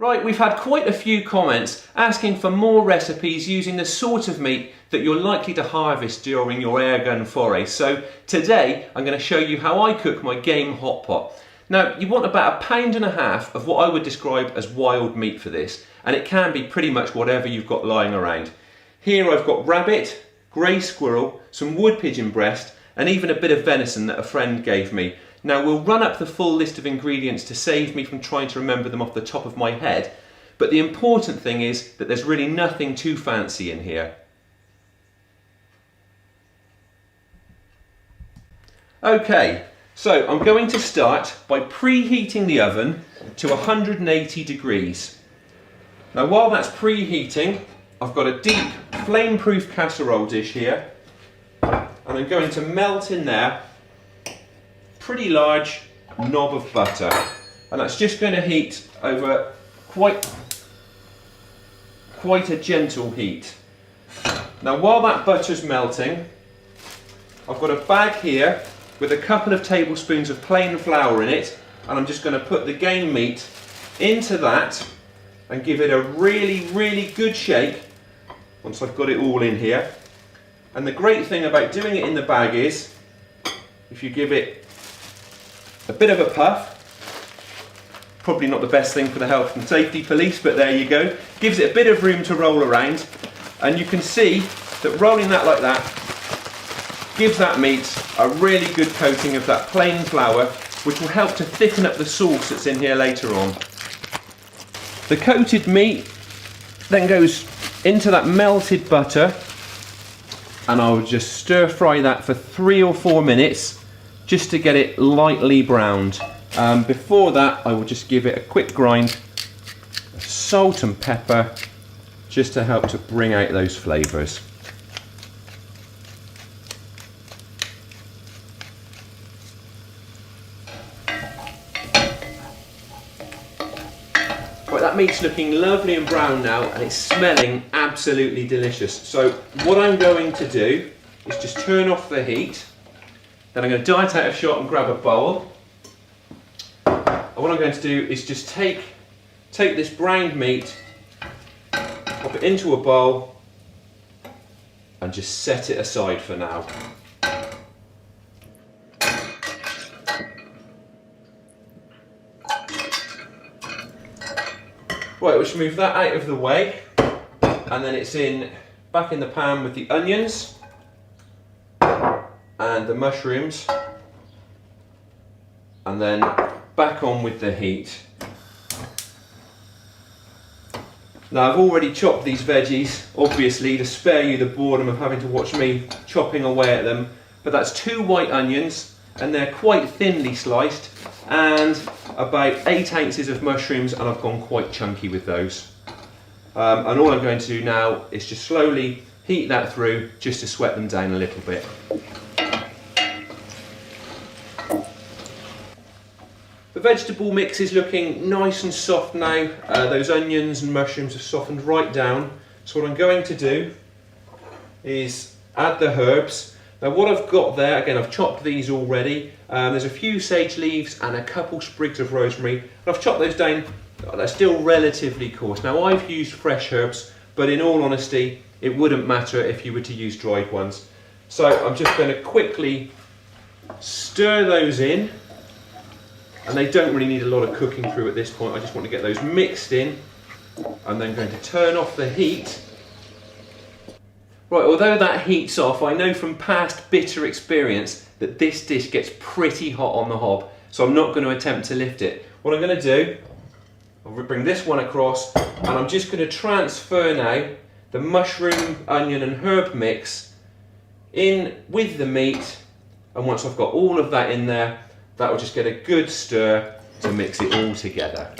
Right, we've had quite a few comments asking for more recipes using the sort of meat that you're likely to harvest during your airgun foray. So today I'm going to show you how I cook my game hot pot. Now you want about 1.5 pounds of what I would describe as wild meat for this, and it can be pretty much whatever you've got lying around. Here I've got rabbit, grey squirrel, some wood pigeon breast and even a bit of venison that a friend gave me. Now we'll run up the full list of ingredients to save me from trying to remember them off the top of my head, but the important thing is that there's really nothing too fancy in here. Okay, so I'm going to start by preheating the oven to 180 degrees. Now while that's preheating, I've got a deep flame-proof casserole dish here, and I'm going to melt in there pretty large knob of butter, and that's just going to heat over quite a gentle heat. Now while that butter's melting, I've got a bag here with a couple of tablespoons of plain flour in it, and I'm just going to put the game meat into that and give it a really good shake once I've got it all in here. And the great thing about doing it in the bag is if you give it a bit of a puff, probably not the best thing for the health and safety police, but there you go, gives it a bit of room to roll around, and you can see that rolling that like that gives that meat a really good coating of that plain flour, which will help to thicken up the sauce that's in here later on. The coated meat then goes into that melted butter, and I'll just stir fry that for 3 or 4 minutes just to get it lightly browned. Before that I will just give it a quick grind of salt and pepper just to help to bring out those flavours. Right, that meat's looking lovely and brown now, and it's smelling absolutely delicious. So what I'm going to do is just turn off the heat. Then I'm going to diet out a shot and grab a bowl. And what I'm going to do is just take this browned meat, pop it into a bowl and just set it aside for now. Right, we'll just move that out of the way, and then it's back in the pan with the onions and the mushrooms, and then back on with the heat. Now I've already chopped these veggies, obviously to spare you the boredom of having to watch me chopping away at them, but that's 2 white onions, and they're quite thinly sliced, and about 8 ounces of mushrooms, and I've gone quite chunky with those. And all I'm going to do now is just slowly heat that through just to sweat them down a little bit. The vegetable mix is looking nice and soft now. Those onions and mushrooms have softened right down. So what I'm going to do is add the herbs. Now what I've got there, again I've chopped these already. There's a few sage leaves and a couple sprigs of rosemary. And I've chopped those down, they're still relatively coarse. Now I've used fresh herbs, but in all honesty, it wouldn't matter if you were to use dried ones. So I'm just going to quickly stir those in. And they don't really need a lot of cooking through at this point. I just want to get those mixed in. I'm then going to turn off the heat. Right, although that heat's off, I know from past bitter experience that this dish gets pretty hot on the hob, so I'm not going to attempt to lift it. What I'm going to do, I'll bring this one across, and I'm just going to transfer now the mushroom, onion and herb mix in with the meat, and once I've got all of that in there, that will just get a good stir to mix it all together.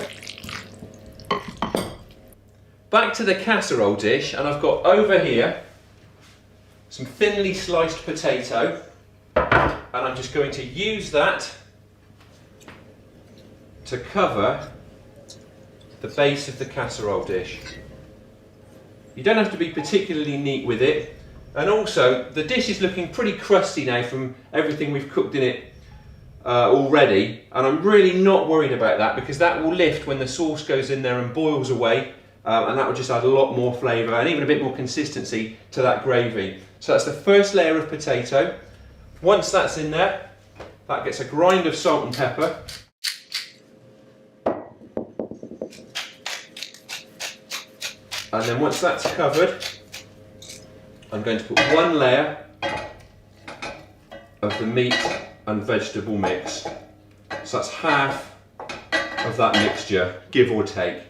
Back to the casserole dish, and I've got over here some thinly sliced potato, and I'm just going to use that to cover the base of the casserole dish. You don't have to be particularly neat with it, and also the dish is looking pretty crusty now from everything we've cooked in it already, and I'm really not worried about that because that will lift when the sauce goes in there and boils away, and that will just add a lot more flavour and even a bit more consistency to that gravy. So that's the first layer of potato. Once that's in there, that gets a grind of salt and pepper. And then once that's covered, I'm going to put one layer of the meat and vegetable mix. So that's half of that mixture, give or take.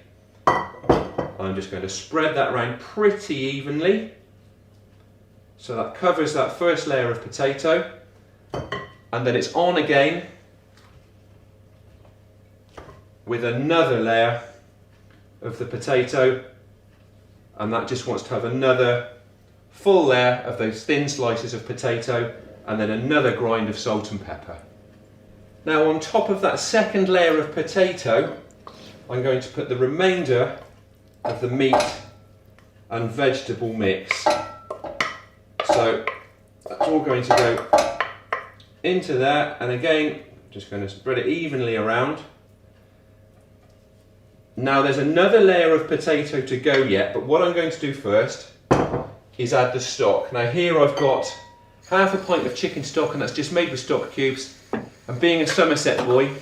I'm just going to spread that around pretty evenly. So that covers that first layer of potato. And then it's on again with another layer of the potato. And that just wants to have another full layer of those thin slices of potato and then another grind of salt and pepper. Now on top of that second layer of potato, I'm going to put the remainder of the meat and vegetable mix. So that's all going to go into there, and again, just going to spread it evenly around. Now there's another layer of potato to go yet, but what I'm going to do first is add the stock. Now here I've got half a pint of chicken stock, and that's just made with stock cubes. And being a Somerset boy,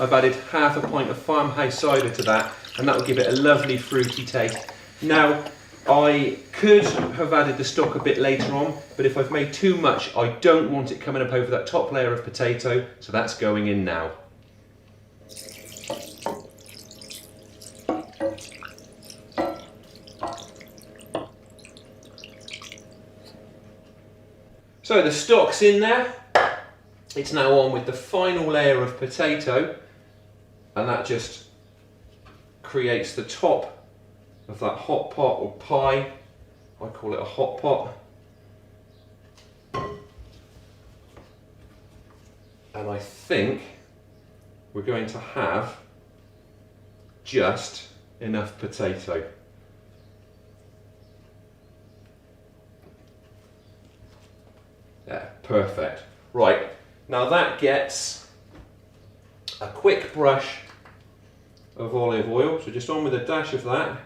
I've added half a pint of farmhouse cider to that, and that will give it a lovely fruity taste. Now, I could have added the stock a bit later on, but if I've made too much, I don't want it coming up over that top layer of potato, so that's going in now. So the stock's in there. It's now on with the final layer of potato, and that just creates the top of that hot pot or pie. I call it a hot pot. And I think we're going to have just enough potato. Yeah, perfect. Right, now that gets a quick brush of olive oil, so just on with a dash of that.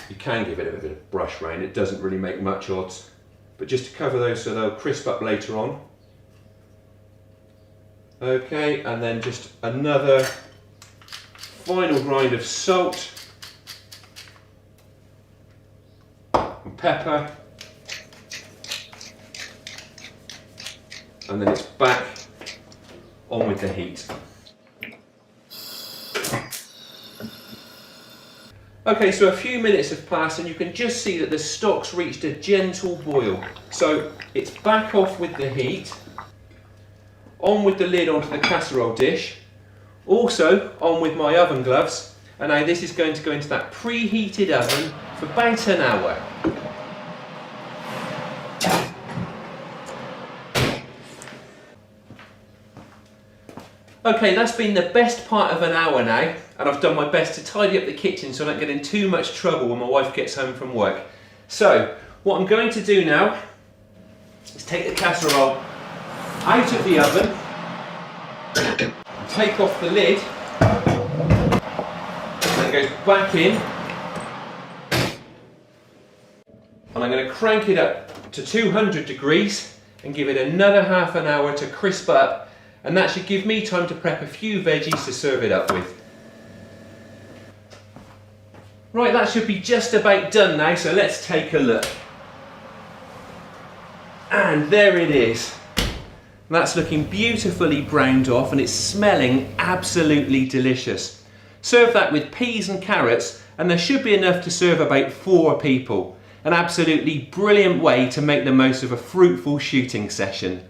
You can give it a bit of brush round, it doesn't really make much odds, but just to cover those so they'll crisp up later on. Okay, and then just another final grind of salt and pepper. And then it's back on with the heat. Okay, so a few minutes have passed and you can just see that the stock's reached a gentle boil. So it's back off with the heat, on with the lid onto the casserole dish, also on with my oven gloves, and now this is going to go into that preheated oven for about an hour. Okay, that's been the best part of an hour now, and I've done my best to tidy up the kitchen so I don't get in too much trouble when my wife gets home from work. So, what I'm going to do now is take the casserole out of the oven, take off the lid, and it goes back in, and I'm going to crank it up to 200 degrees and give it another half an hour to crisp up. And that should give me time to prep a few veggies to serve it up with. Right, that should be just about done now, so let's take a look. And there it is. That's looking beautifully browned off and it's smelling absolutely delicious. Serve that with peas and carrots and there should be enough to serve about 4 people. An absolutely brilliant way to make the most of a fruitful shooting session.